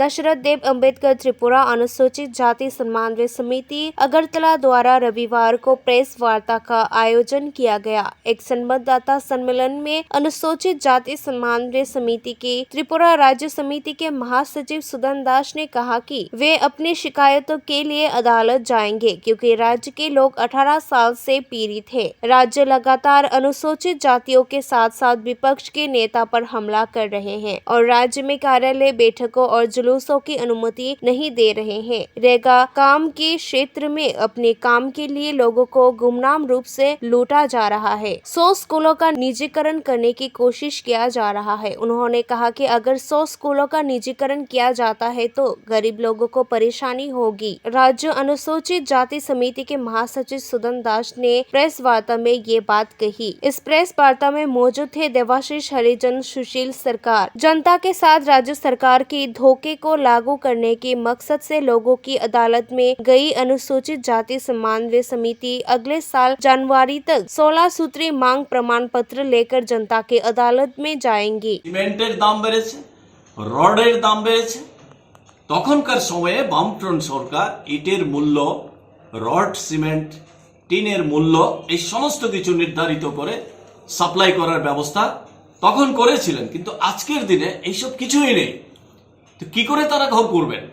दशरथ देव अम्बेडकर त्रिपुरा अनुसूचित जाति समन्वय समिति अगरतला द्वारा रविवार को प्रेस वार्ता का आयोजन किया गया। एक संवाददाता सम्मेलन में अनुसूचित जाति समन्वय समिति की त्रिपुरा राज्य समिति के महासचिव सुदन दास ने कहा कि वे अपनी शिकायतों के लिए अदालत जाएंगे क्योंकि राज्य के लोग 18 साल से पीड़ित हैं। राज्य लगातार अनुसूचित जातियों के साथ साथ विपक्ष के नेता पर हमला कर रहे हैं और राज्य में कार्यालय, बैठकों और जुलूसों की अनुमति नहीं दे रहे हैं। रेगा काम के क्षेत्र में अपने काम के लिए लोगों को गुमनाम रूप से लूटा जा रहा है। 100 स्कूलों का निजीकरण करने की कोशिश किया जा रहा है। उन्होंने कहा कि अगर 100 स्कूलों का निजीकरण किया जाता है तो गरीब लोगों को परेशानी होगी। राज्य अनुसूचित जाति समिति के महासचिव सुदन दास ने प्रेस वार्ता में ये बात कही। इस प्रेस वार्ता में मौजूद थे देवाशीष हरिजन, सुशील सरकार। जनता के साथ राज्य सरकार की धोखे को लागू करने के मकसद से लोगों की अदालत में गई अनुसूचित जाति समन्वय समिति अगले साल जनवरी तक 16 सूत्री मांग प्रमाण पत्र लेकर जनता के अदालत में जाएंगी। সিমেন্টের দাম বেড়েছে, রডের দাম বেড়েছে। তখনকার সময়ে বামফ্রন্ট সরকার ইটের মূল্য, রড, সিমেন্ট, টিনের মূল্য এই সমস্ত কিছু নির্ধারিত করে সাপ্লাই করার ব্যবস্থা তখন করেছিলেন, কিন্তু আজকের দিনে এইসব কিছুই নেই। তো কি করে তারা ঘর করবেন?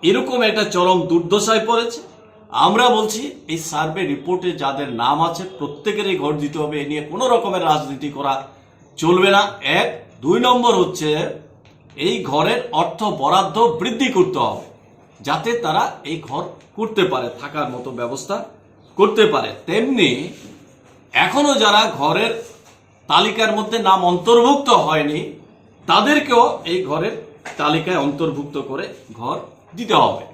এরকম একটা চরম দুর্দশায় পড়েছে। আমরা বলছি এই সার্ভে রিপোর্টে যাদের নাম আছে প্রত্যেকেরই ঘর দিতে হবে। এ নিয়ে কোনো রকমের রাজনীতি করা চলবে না। 1, 2 নম্বর হচ্ছে এই ঘরের অর্থ বরাদ্দ বৃদ্ধি করতে হবে যাতে তারা এই ঘর করতে পারে, থাকার মতো ব্যবস্থা করতে পারে। তেমনি এখনো যারা ঘরের তালিকার মধ্যে নাম অন্তর্ভুক্ত হয়নি তাদেরকেও এই ঘরের তালিকায় অন্তর্ভুক্ত করে ঘর দিতে হবে।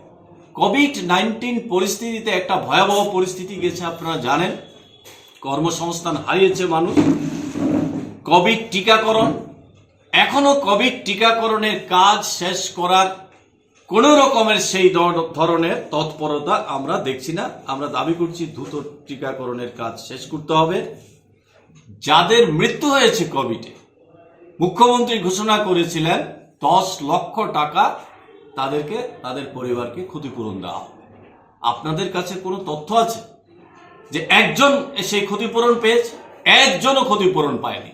কোভিড-19 পরিস্থিতিতে একটা ভয়াবহ পরিস্থিতি গেছে, আপনারা জানেন। কর্মসংস্থান হারিয়েছে মানুষ। কোভিড টিকাকরণ, এখনো কোভিড টিকাকরণের কাজ শেষ করার কোন রকমের সেই ধরনের তৎপরতা আমরা দেখছি না। আমরা দাবি করছি দ্রুত টিকাকরণের কাজ শেষ করতে হবে। যাদের মৃত্যু হয়েছে কোভিডে, মুখ্যমন্ত্রী ঘোষণা করেছিলেন 10 লক্ষ টাকা তাদেরকে, তাদের পরিবারকে ক্ষতিপূরণ দেওয়া হবে। আপনাদের কাছে কোনো তথ্য আছে যে একজন সেই ক্ষতিপূরণ পেয়েছে? একজনও ক্ষতিপূরণ পায়নি।